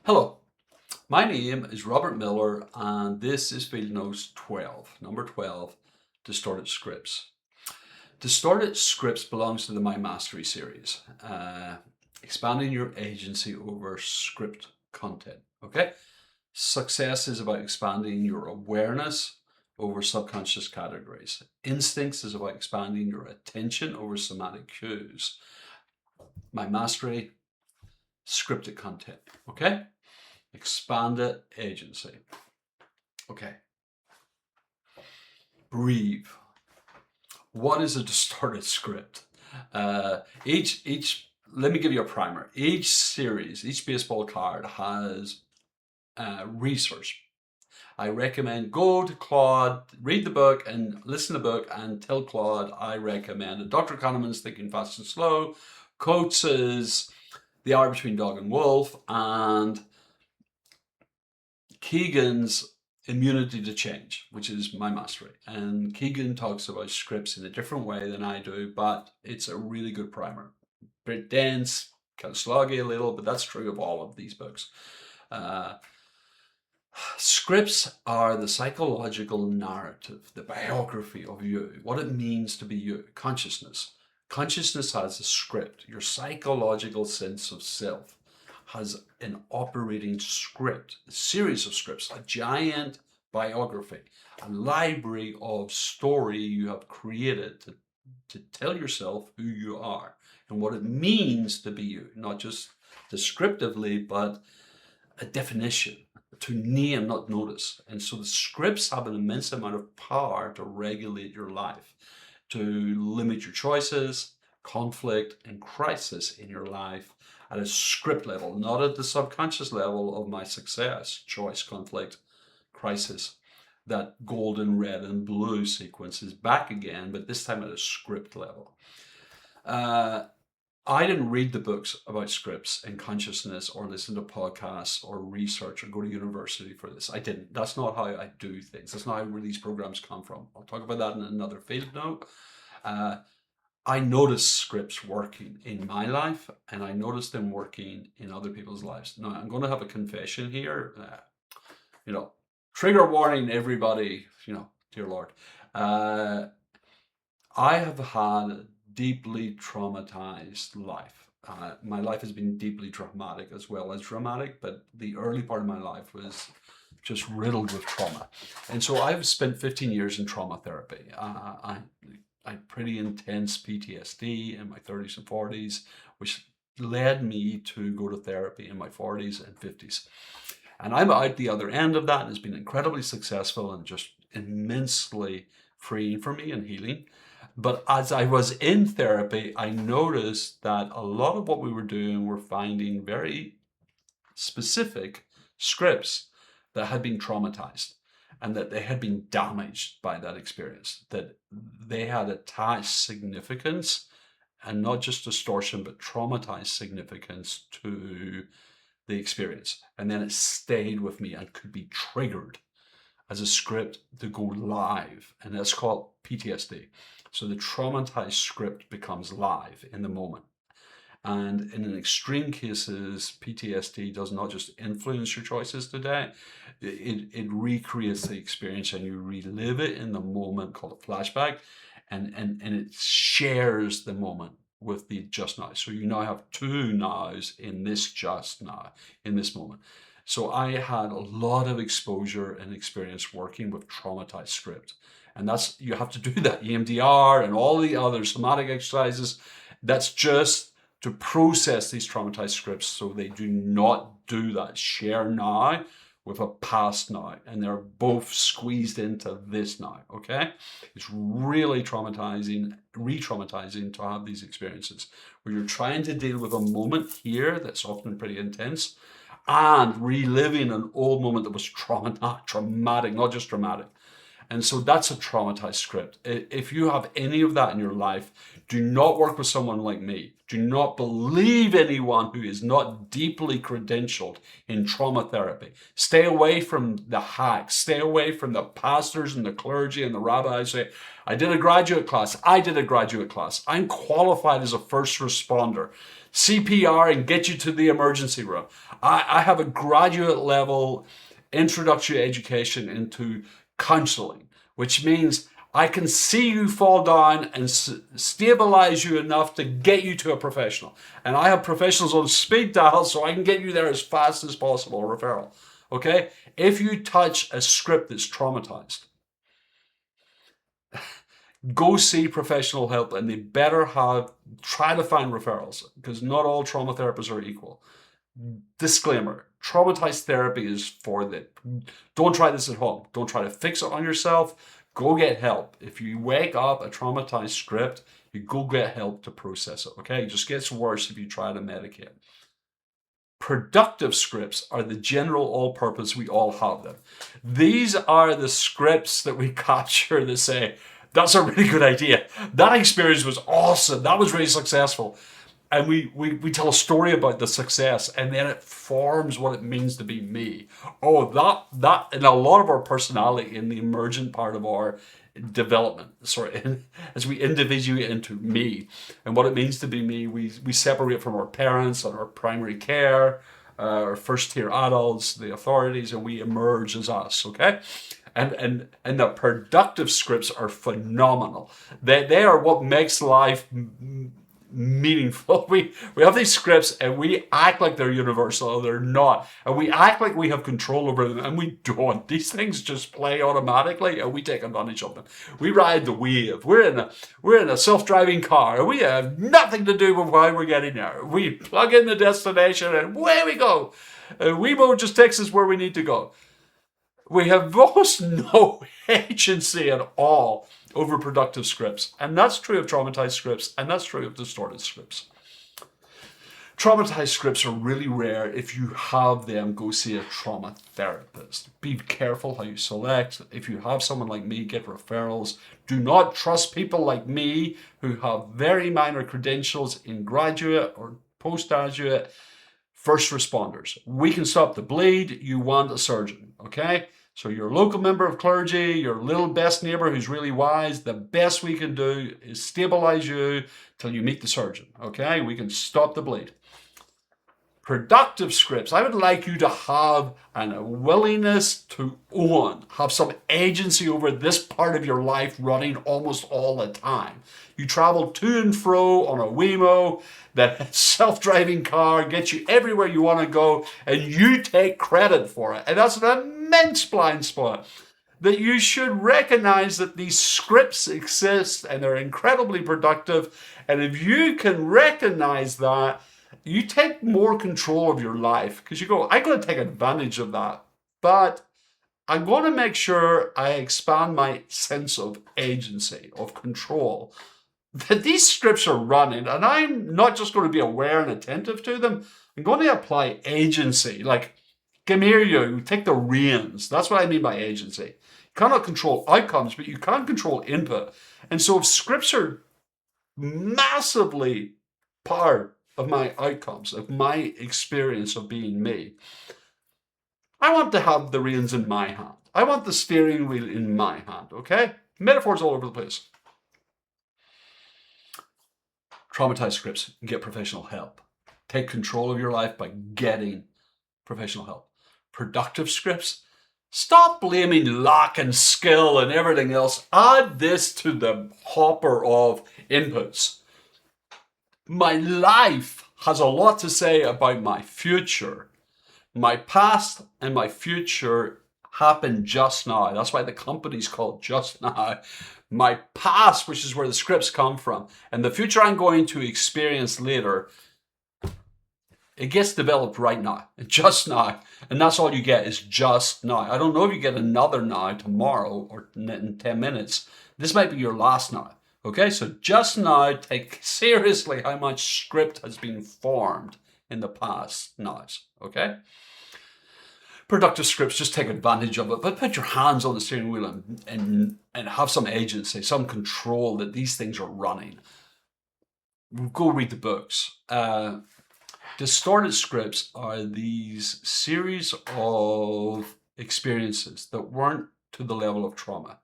Hello, my name is Robert Miller, and this is Field Notes 12, number 12, Distorted Scripts. Distorted Scripts belongs to the My Mastery series, expanding your agency over script content. Okay? Success is about expanding your awareness over subconscious categories. Instincts is about expanding your attention over somatic cues. My Mastery, scripted content. Okay? Expanded agency. Okay. Breathe. What is a distorted script? Let me give you a primer. Each series, each baseball card has research. I recommend go to Claude, read the book and listen to the book and tell Claude I recommend it. Dr. Kahneman's Thinking Fast and Slow, Coates's The Art Between Dog and Wolf, and Keegan's Immunity to Change, which is My Mastery. And Keegan talks about scripts in a different way than I do, but it's a really good primer. Bit dense, kind of sloggy a little, but that's true of all of these books. Scripts are the psychological narrative, the biography of you, what it means to be you, consciousness. Consciousness has a script, your psychological sense of self has an operating script, a series of scripts, a giant biography, a library of story you have created to tell yourself who you are and what it means to be you, not just descriptively, but a definition, to name, not notice. And so the scripts have an immense amount of power to regulate your life, to limit your choices, conflict, and crisis in your life at a script level, not at the subconscious level of my success, choice, conflict, crisis. That golden, red, and blue sequence is back again, but this time at a script level. I didn't read the books about scripts and consciousness or listen to podcasts or research or go to university for this. I didn't. That's not how I do things. That's not where these programs come from. I'll talk about that in another field note. I noticed scripts working in my life and I noticed them working in other people's lives. Now, I'm going to have a confession here. Trigger warning, everybody, dear Lord. I have had a deeply traumatized life. My life has been deeply traumatic as well as dramatic, but the early part of my life was just riddled with trauma. And so I've spent 15 years in trauma therapy. I had pretty intense PTSD in my 30s and 40s, which led me to go to therapy in my 40s and 50s. And I'm out the other end of that, and it's been incredibly successful and just immensely freeing for me and healing. But as I was in therapy, I noticed that a lot of what we were doing were finding very specific scripts that had been traumatized and that they had been damaged by that experience, that they had attached significance and not just distortion, but traumatized significance to the experience. And then it stayed with me and could be triggered as a script to go live. And that's called PTSD. So the traumatized script becomes live in the moment. And in extreme cases, PTSD does not just influence your choices today, it recreates the experience and you relive it in the moment, called a flashback, and it shares the moment with the just now. So you now have two nows in this just now, in this moment. So I had a lot of exposure and experience working with traumatized script. And that's, you have to do that, EMDR and all the other somatic exercises. That's just to process these traumatized scripts so they do not do that share now with a past now, and they're both squeezed into this now, okay? It's really traumatizing, re-traumatizing to have these experiences where you're trying to deal with a moment here that's often pretty intense and reliving an old moment that was traumatic, not just dramatic. And so that's a traumatized script. If you have any of that in your life, do not work with someone like me. Do not believe anyone who is not deeply credentialed in trauma therapy. Stay away from the hacks. Stay away from the pastors and the clergy and the rabbis who say, I did a graduate class. I'm qualified as a first responder. CPR and get you to the emergency room. I have a graduate level introductory education into counseling, which means I can see you fall down and stabilize you enough to get you to a professional. And I have professionals on speed dial so I can get you there as fast as possible, referral. Okay? If you touch a script that's traumatized, go see professional help, and they better try to find referrals, because not all trauma therapists are equal. Disclaimer, traumatized therapy is for the, don't try this at home. Don't try to fix it on yourself. Go get help. If you wake up a traumatized script, you go get help to process it, okay? It just gets worse if you try to medicate. Productive scripts are the general all-purpose, we all have them. These are the scripts that we capture that say, that's a really good idea. That experience was awesome. That was really successful. And we tell a story about the success, and then it forms what it means to be me. Oh, that and a lot of our personality in the emergent part of our development, as we individuate into me and what it means to be me, we separate from our parents and our primary care, our first tier adults, the authorities, and we emerge as us, okay? And the productive scripts are phenomenal. They are what makes life meaningful. We have these scripts and we act like they're universal, they're not. And we act like we have control over them, and we don't. These things just play automatically and we take advantage of them. We ride the wave. We're in a self-driving car and we have nothing to do with why we're getting there. We plug in the destination and away we go. Wemo just takes us where we need to go. We have almost no agency at all over productive scripts. And that's true of traumatized scripts, and that's true of distorted scripts. Traumatized scripts are really rare. If you have them, go see a trauma therapist. Be careful how you select. If you have someone like me, get referrals. Do not trust people like me who have very minor credentials in graduate or postgraduate first responders. We can stop the bleed. You want a surgeon, okay? So your local member of clergy, your little best neighbor who's really wise, the best we can do is stabilize you till you meet the surgeon, okay? We can stop the bleed. Productive scripts, I would like you to have a willingness to have some agency over this part of your life running almost all the time. You travel to and fro on a Wemo, that self-driving car gets you everywhere you want to go, and you take credit for it. And that's an immense blind spot. That you should recognize that these scripts exist and they're incredibly productive. And if you can recognize that, you take more control of your life, because you go, I'm going to take advantage of that, but I'm going to make sure I expand my sense of agency, of control. That these scripts are running, and I'm not just going to be aware and attentive to them. I'm going to apply agency. Like, come here, you take the reins. That's what I mean by agency. You cannot control outcomes, but you can control input. And so if scripts are massively part of my outcomes, of my experience of being me, I want to have the reins in my hand. I want the steering wheel in my hand, okay? Metaphors all over the place. Traumatized scripts, get professional help. Take control of your life by getting professional help. Productive scripts, stop blaming luck and skill and everything else. Add this to the hopper of inputs. My life has a lot to say about my future. My past and my future happen just now. That's why the company's called Just Now. My past, which is where the scripts come from, and the future I'm going to experience later, it gets developed right now, just now. And that's all you get is just now. I don't know if you get another now tomorrow or in 10 minutes. This might be your last now. Okay, so just now, take seriously how much script has been formed in the past now, okay? Productive scripts, just take advantage of it, but put your hands on the steering wheel and have some agency, some control that these things are running. Go read the books. Distorted scripts are these series of experiences that weren't to the level of trauma.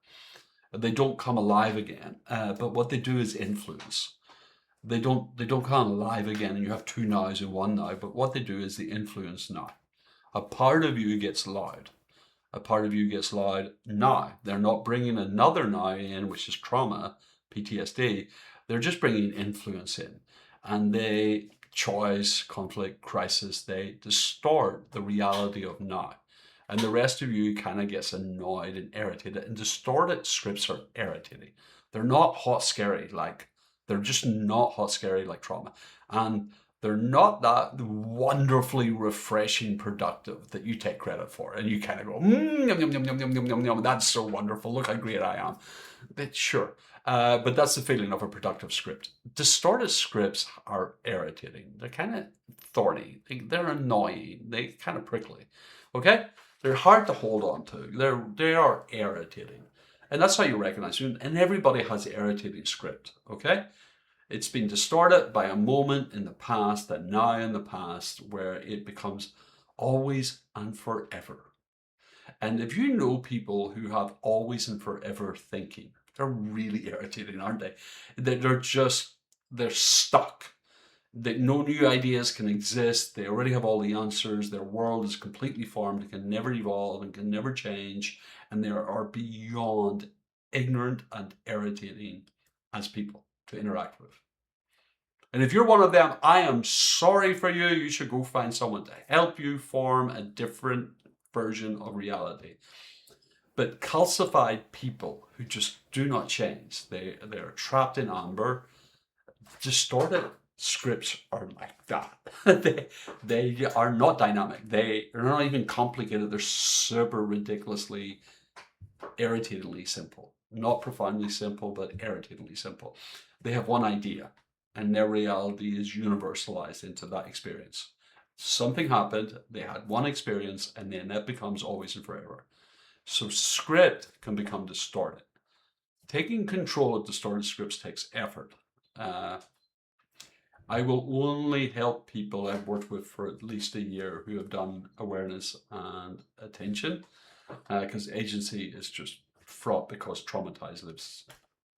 They don't come alive again, but what they do is influence. They don't come alive again and you have two nows in one now, but what they do is they influence now. A part of you gets loud. A part of you gets loud now. They're not bringing another now in, which is trauma, PTSD. They're just bringing influence in. And they choice, conflict, crisis, they distort the reality of now. And the rest of you kind of gets annoyed and irritated. And distorted scripts are irritating. They're not hot, scary like, they're just not hot, scary like trauma. And they're not that wonderfully refreshing productive that you take credit for. And you kind of go, yum, yum, yum, yum, yum, yum, yum, yum, that's so wonderful. Look how great I am. But sure. But that's the feeling of a productive script. Distorted scripts are irritating. They're kind of thorny. They're annoying. They kind of prickly. Okay? They're hard to hold on to. They are irritating. And that's how you recognize it. And everybody has irritating script. Okay? It's been distorted by a moment in the past, and now in the past, where it becomes always and forever. And if you know people who have always and forever thinking, they're really irritating, aren't they? They're stuck. That no new ideas can exist. They already have all the answers. Their world is completely formed. It can never evolve and can never change. And they are beyond ignorant and irritating as people to interact with. And if you're one of them, I am sorry for you. You should go find someone to help you form a different version of reality. But calcified people who just do not change, they're trapped in amber. Distorted scripts are like that. they are not dynamic. They're not even complicated. They're super ridiculously, irritatingly simple. Not profoundly simple, but irritatingly simple. They have one idea, and their reality is universalized into that experience. Something happened, they had one experience, and then that becomes always and forever. So script can become distorted. Taking control of distorted scripts takes effort. I will only help people I've worked with for at least a year who have done awareness and attention, because agency is just fraught because traumatized lives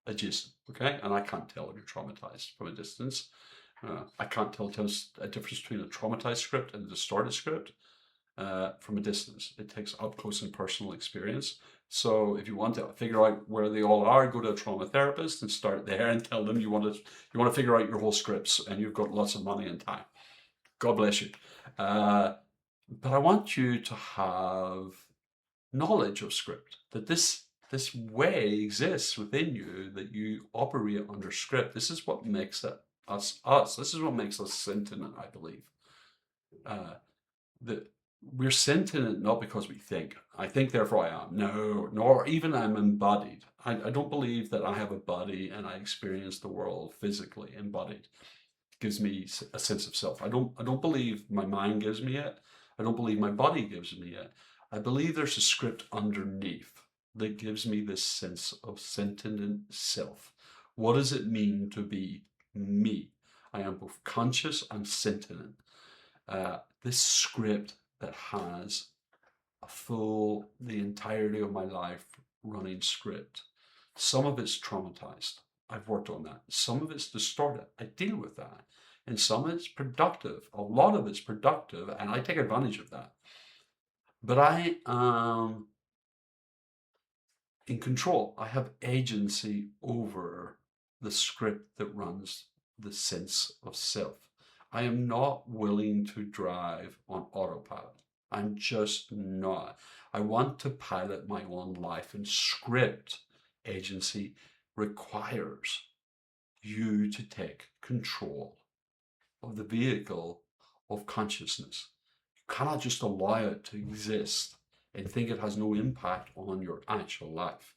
adjacent, okay? And I can't tell if you're traumatized from a distance. I can't tell a difference between a traumatized script and a distorted script from a distance. It takes up close and personal experience. So if you want to figure out where they all are, go to a trauma therapist and start there and tell them you want to figure out your whole scripts and you've got lots of money and time. God bless you. But I want you to have knowledge of script, that this way exists within you, that you operate under script. This is what makes us us. This is what makes us sentient, I believe. That we're sentient not because we think. I think, therefore I am. No, nor even I'm embodied. I don't believe that I have a body and I experience the world physically embodied. It gives me a sense of self. I don't believe my mind gives me it. I don't believe my body gives me it. I believe there's a script underneath that gives me this sense of sentient self. What does it mean to be me? I am both conscious and sentient. This script that has the entirety of my life running script. Some of it's traumatized. I've worked on that. Some of it's distorted. I deal with that. And some of it's productive. A lot of it's productive, and I take advantage of that. But I am in control. I have agency over the script that runs the sense of self. I am not willing to drive on autopilot. I'm just not. I want to pilot my own life, and script agency requires you to take control of the vehicle of consciousness. You cannot just allow it to exist and think it has no impact on your actual life.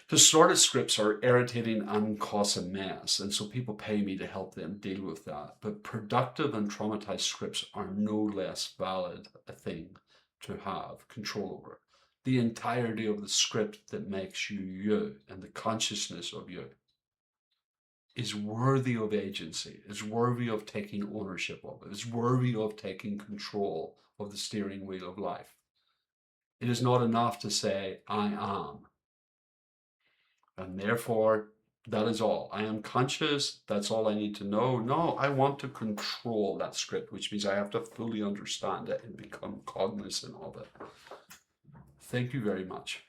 Distorted scripts are irritating and cause a mess, and so people pay me to help them deal with that. But productive and traumatized scripts are no less valid a thing to have control over. The entirety of the script that makes you you and the consciousness of you is worthy of agency, is worthy of taking ownership of it, is worthy of taking control of the steering wheel of life. It is not enough to say, I am. And therefore, That is all. I am conscious. That's all I need to know. No, I want to control that script, which means I have to fully understand it and become cognizant of it. Thank you very much.